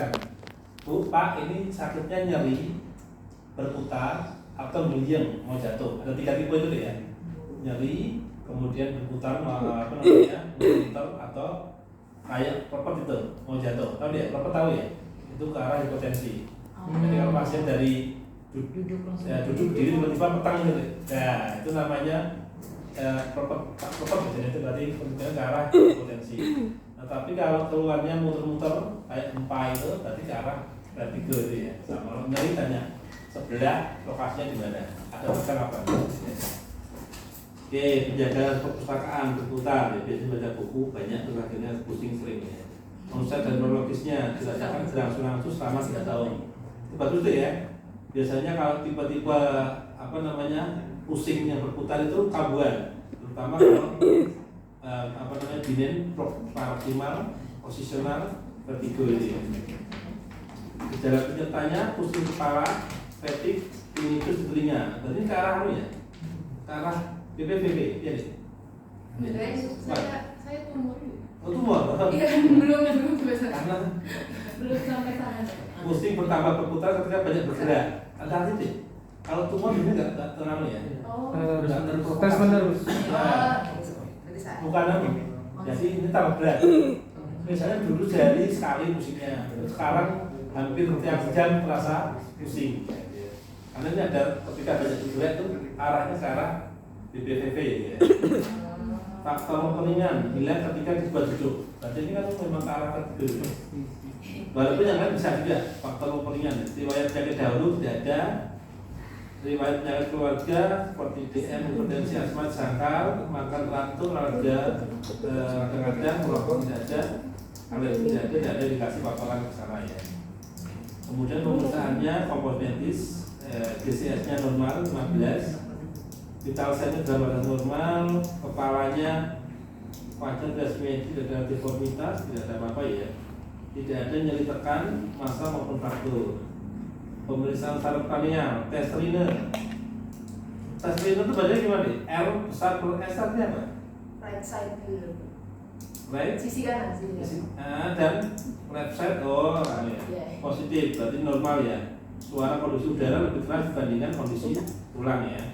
menanyakan, Bu, Pak, ini sakitnya nyeri, berputar, atau meliang mau jatuh. Ada 3 tipe itu ya. Nyeri, kemudian berputar, muter atau kayak pepet itu mau jatuh. Tahu dia? Pepet tahu ya? Itu ke arah hipotensi. Jadi kalau pasien dari duduk diri tiba-tiba petang gitu. Nah, itu namanya pepet itu berarti kemungkinan ke arah hipotensi. Nah, tapi kalau keluarnya muter-muter kayak empa itu berarti ke arah vertigo itu ya. Sama nyeri tanya sebelah lokasinya di mana? Ada pesan apa? Oke, penjaga perpustakaan berputar ya, biasanya baca buku banyak terus akhirnya pusing sering ya. Konsep dan kronologisnya dirasakan berangsur-angsur selama 3 tahun. Itu bagus tuh ya. Biasanya kalau tipe-tipe pusing yang berputar itu kambuhan, terutama kalau binen proximal, posisional, vertigo ini. Gejala penyertanya pusing kepala, fatigue, tinnitus di telinga. Berarti ke arah ya? Ke arah BPPB, ya deh. Saya tumor. Oh, tumor? Iya, belum Karena belum sampai sana. pusing bertambah berputar ketika banyak bergerak. Hati-hati deh. Kalau tumor ini nggak terlalu ya. Oh. Tes menerus. Bukan apa. Jadi ini tambah berat. Misalnya dulu sehari sekali pusingnya, sekarang hampir setiap jam terasa pusing. Karena ini ada ketika banyak bergerak itu arahnya ke arah BPPV ya. Faktor peningan hilang ketika dibuat duduk. Berarti ini kan memang ke arah vertigo. Walaupun yang lain bisa juga faktor peningan. Riwayat penyakit dahulu tidak ada. Riwayat penyakit keluarga seperti DM, hipertensi, asma, sangkal, makan teratur, olahraga, kadang-kadang merokok tidak ada, alergi tidak ada indikasi paparan ke sana ya. Kemudian pemeriksaannya komposmentis, GCS-nya normal 15. Vital sign-nya dalam batas normal, kepalanya wajar tidak simetri, tidak ada deformitas, tidak ada apa-apa ya. Tidak ada nyeri tekan, massa maupun fraktur. Pemeriksaan saraf kranial, tes Riner. Tes Riner itu bacanya gimana nih? R besar per S artinya apa? Right side dulu. Right? Sisi kanan, Dan left side, positif, berarti normal ya. Suara kondisi udara lebih keras dibandingkan kondisi tulang ya.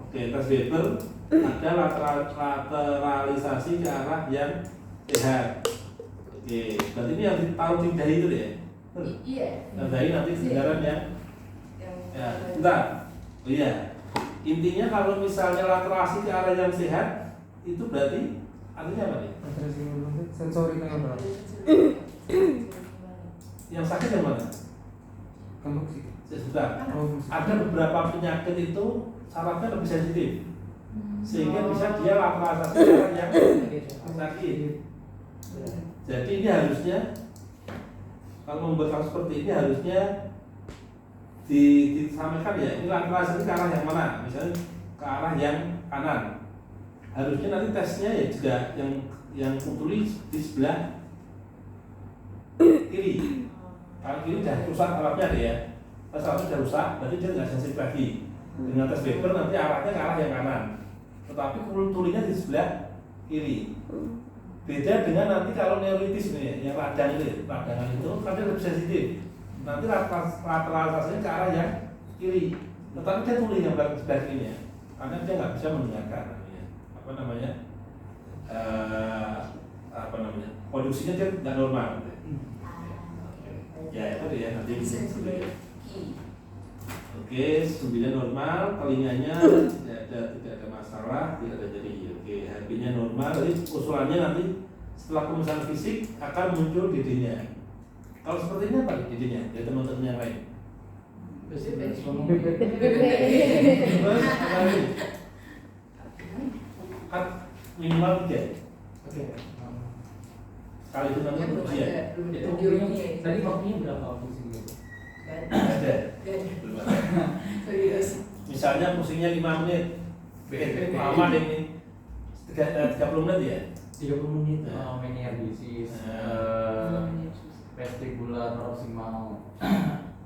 Oke, tes Weber ada lateralisasi ke arah yang sehat. Oke, berarti ini yang ditaruh di dahi itu ya? Iya. Nah, dahi nanti kedengaran yang ya, bentar. Oh iya. Intinya kalau misalnya laterasi ke arah yang sehat, itu berarti artinya apa nih? Sensori neural. Yang sakit yang mana? Sebentar. Ada beberapa penyakit itu sarafnya lebih sensitif, sehingga bisa dia lateralisasi ke arah yang sakit. Jadi ini harusnya kalau membuat kasus seperti ini harusnya disampaikan ya, ini lateralisasi ke arah yang mana? Misalnya ke arah yang kanan. Harusnya nanti tesnya ya juga yang tulis di sebelah kiri. Kalau kiri sudah rusak alatnya deh ya. Tes alatnya sudah rusak, berarti dia nggak sensitif lagi. Dengan tes Weber nanti arahnya ke arah yang kanan. Tetapi tulinya di sebelah kiri. Beda dengan nanti kalau neuritis ini ya, yang radang itu, radangan itu kan dia lebih sensitif. Nanti lateralisasinya ke arah yang kiri. Tetapi dia tulis yang sebelah kirinya, karena dia nggak bisa mendengarkan. Produksinya dia nggak normal. Ya itu dia nanti. Oke, 9 normal, telinganya tidak ada masalah, tidak ada nyeri. Oke, HB-nya normal. Jadi usulannya nanti setelah pemeriksaan fisik akan muncul DD-nya. Kalau seperti ini apa DD-nya? Dari teman-teman yang lain. Terus apa lagi? Kan minimal 3. Oke. Sekali itu nanti ujian. Tadi waktunya berapa pusing gitu? Ada. Belum ada. Misalnya pusingnya 5 menit. Lama deh ini. 30 menit ya? 30 menit. Meningitis, vestibular proximal,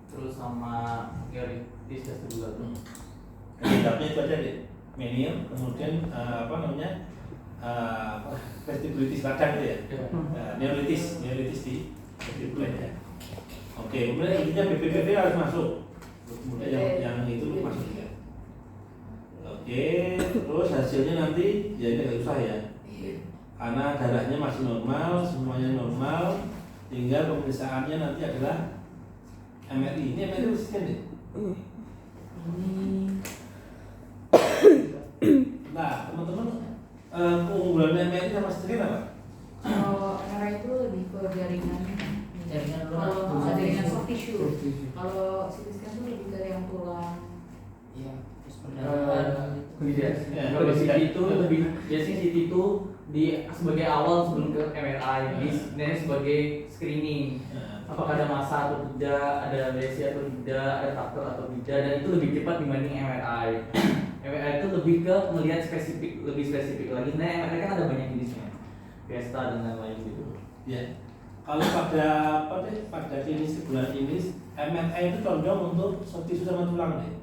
terus sama neuritis vestibular. Kitabnya itu aja deh. Menial, kemudian vestibulitis radang itu ya. Neuritis di vestibular ya. Oke, kemudian intinya BPPT harus masuk. Kemudian yang itu masuk juga. Oke, terus hasilnya nanti ya ini nggak usah ya. Karena darahnya masih normal, semuanya normal, tinggal pemeriksaannya nanti adalah MRI. Ini MRI resisten deh. Nah, teman-teman, keunggulan MRI sama scan apa? Kalau MRI itu lebih ke jaringan. Kalau jaringan soft tissue. Kalau CT scan itu lebih dari yang tulang. Iya. Ya, Kalau CT CT itu lebih biasanya CT itu di sebagai awal sebelum ke MRI, ini sebagai screening. Apakah ada massa atau tidak, ada lesi atau tidak, ada faktor atau tidak, dan itu lebih cepat dibanding MRI. MRI itu lebih ke melihat spesifik, lebih spesifik lagi. Nah, MRI kan ada banyak jenisnya, Vesta dan lain-lain gitu. Ya. Kalau pada pada klinis kebulan ini MRI itu condong untuk soft tissue sama tulang deh.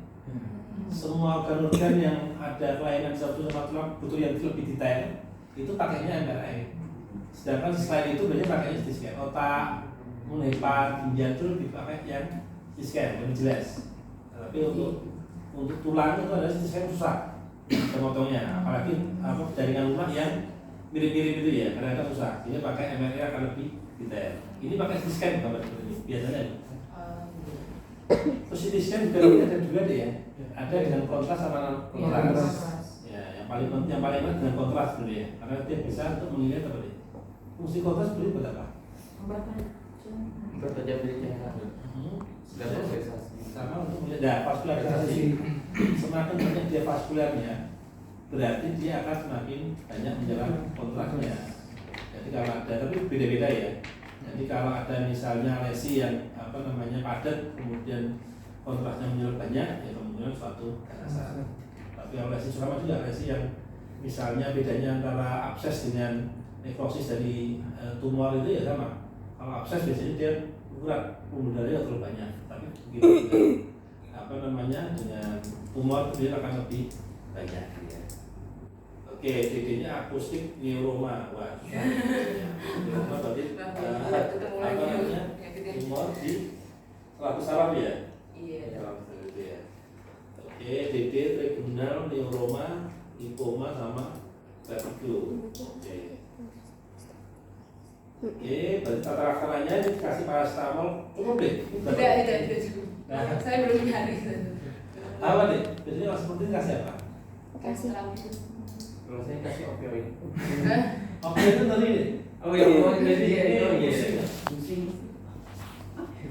Semua organ-organ yang ada kelainan soft tissue sama tulang butuh yang lebih detail itu pakainya MRI. Sedangkan selain itu biasanya pakainya CT scan otak, hepat, ginjal itu lebih pakai yang CT scan lebih jelas. Tapi untuk tulang itu ada CT scan susah memotongnya, apalagi jaringan lunak yang mirip-mirip itu ya, karena itu susah. Jadi pakai MRI akan lebih detail. Ini pakai CT scan gambar seperti ini biasanya. Terus CT scan juga ada dua deh ya. Ada dengan kontras sama kontras. Ya, yang paling enak dengan kontras dulu ya, karena dia bisa untuk mengingat apa nih. Fungsi kontras beri buat apa? Bertajam dari cahaya. Sudah sensasi. Sama untuk melihat vaskularisasi. Semakin banyak dia vaskularnya, berarti dia akan semakin banyak menjalan kontrasnya. Jadi kalau ada, tapi beda-beda ya. Jadi kalau ada misalnya lesi yang padat, kemudian kontrasnya menjalan banyak, ya kemungkinan suatu ganasan. Tapi kalau lesi sama juga lesi yang misalnya bedanya antara abses dengan nekrosis dari tumor itu ya sama. Kalau abses biasanya dia ukuran pembuluh darahnya terlalu banyak, tapi begitu dengan tumor dia akan lebih banyak. Ya. Oke, DD-nya akustik neuroma. Wah, neuroma berarti tumor di selaput saraf ya. Iya. Oke, DD trigeminal neuroma, lipoma sama vertigo. Oke, berarti tata laksananya dikasih paracetamol cukup deh. Tidak cukup. Nah, Saya belum nyari. apa deh? Biasanya kalau seperti ini kasih apa? Kasih. Kalau saya kasih opioid. Oke, itu tadi deh. Oh iya, Ini iya. pusing.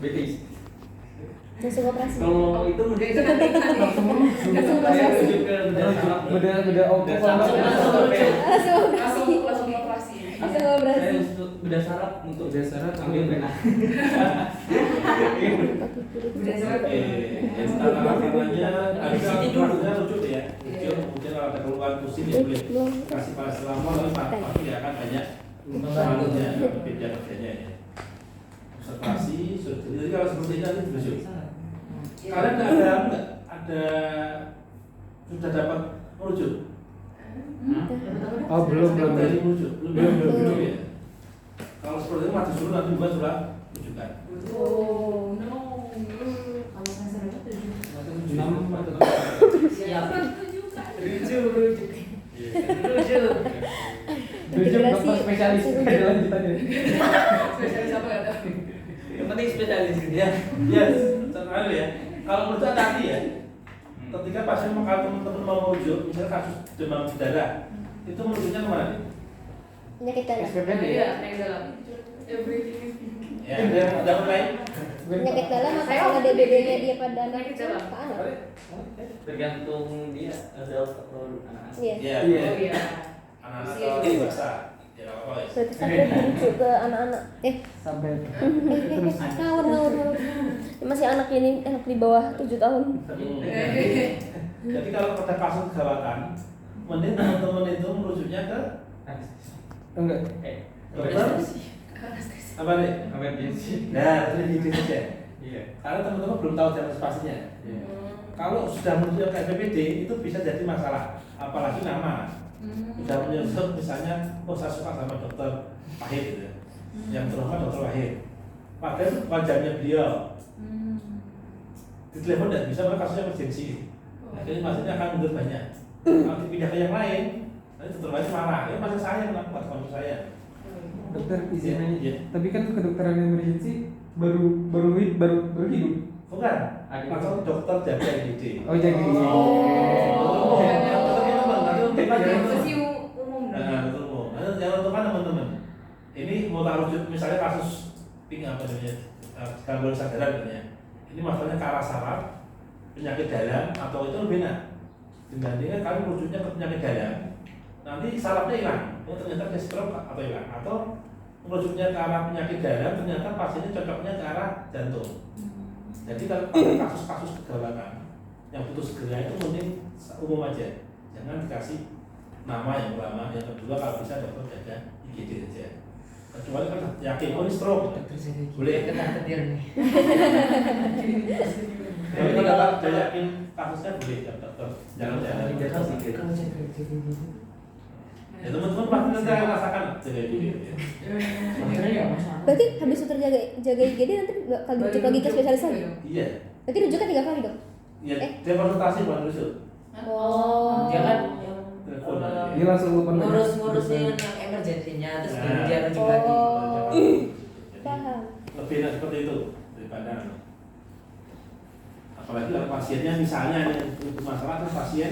Betis. Langsung operasi. Kalau itu Udah itu nanti. Langsung saya operasi. rujuk ke Beda auto Langsung operasi. Langsung operasi. Saya beda saraf untuk beda saraf ambil benak. Oke, tata laksananya ada rambutnya lucu deh ya. Lucu, kemudian kalau ada keluhan pusing ya boleh kasih paracetamol, tapi pasti dia akan banyak rambutnya beda kerjanya ya. Observasi, jadi kalau seperti ini nanti lucu. Kalian ada sudah dapat merujuk? Oh belum Dari merujuk, belum ya. Kalau seperti itu mati suruh nanti buat surat rujukan. Oh no. Kalau saya sudah 7. 6 atau Siap. Rujuk. dokter spesialis lanjutannya. Spesialis apa ya? Yang penting spesialis gitu ya. Yes, contohnya ya. Kalau merujuk tadi ya, ketika pasien kalau teman-teman mau merujuk, misalnya kasus demam berdarah, itu merujuknya kemana nih? Penyakit darah. SPPD ya. Iya, yang dalam. Everything. Ya, ada lain. Penyakit dalam atau kalau DBD-nya dia pada anak Penyakit itu dalam. ke anak. Tergantung dia adult atau anak. Iya. Ya, Oh iya. anak-anak atau dewasa. Ya, apa ya? Berarti sampai merujuk ke anak-anak. Sampai Ngawur. Masih anak ini anak di bawah 7 tahun. Jadi kalau pada kasus kegawatan, mending teman-teman itu merujuknya ke enggak. dokter apa nih? Emergency. Nah, itu di saja. Iya. Karena teman-teman belum tahu jam pastinya. Kalau sudah merujuk ke SPPD itu bisa jadi masalah, apalagi nama. Sudah menyebut misalnya, oh saya suka sama dokter Wahid gitu. Yang terhormat dokter Wahid. padahal itu bukan jamnya beliau. Hmm. Di telepon tidak bisa, karena kasusnya emergensi. Akhirnya pasiennya akan mundur banyak. Kalau dipindah ke yang lain, nanti dokter lain marah. Ini pasien saya, kenapa buat kamu saya? Dokter izin aja. Iya. Tapi kan kedokteran emergency baru hidup. Bukan, langsung dokter jaga IGD. Oh jadi. Oh, Berarti sesi umum dong. Nah, betul umum. Nah, jangan lupa teman-teman. Ini mau taruh misalnya kasus apa namanya gangguan kesadaran namanya. Ini masalahnya ke arah saraf, penyakit dalam atau itu lebih enak. Dibandingkan kalian merujuknya ke penyakit dalam, nanti sarafnya hilang. Oh, ternyata dia stroke atau hilang. Atau merujuknya ke arah penyakit dalam, ternyata pasiennya cocoknya ke arah jantung. Jadi kalau ada kasus-kasus kegawalan yang butuh segera itu mending umum aja, jangan dikasih nama yang lama. Yang kedua kalau bisa dokter jaga IGD saja. Kecuali kan yakin ini stroke, boleh. Tapi kalau tidak yakin kasusnya boleh dokter, jangan ya teman-teman pasti nanti akan rasakan jaga IGD. Berarti habis dokter jaga IGD nanti bakal dirujuk lagi ke spesialis lagi? Iya. Berarti rujuknya 3 kali dok? Iya, dia konsultasi bukan rujuk. Oh. Dia kan Telepon. Dia langsung open lagi. ngurus-ngurusin yang emergensinya terus Nah. dia rujuk lagi. Oh. Jadi, Paham. lebih enak seperti itu daripada apalagi kalau pasiennya misalnya yang bermasalah kan pasien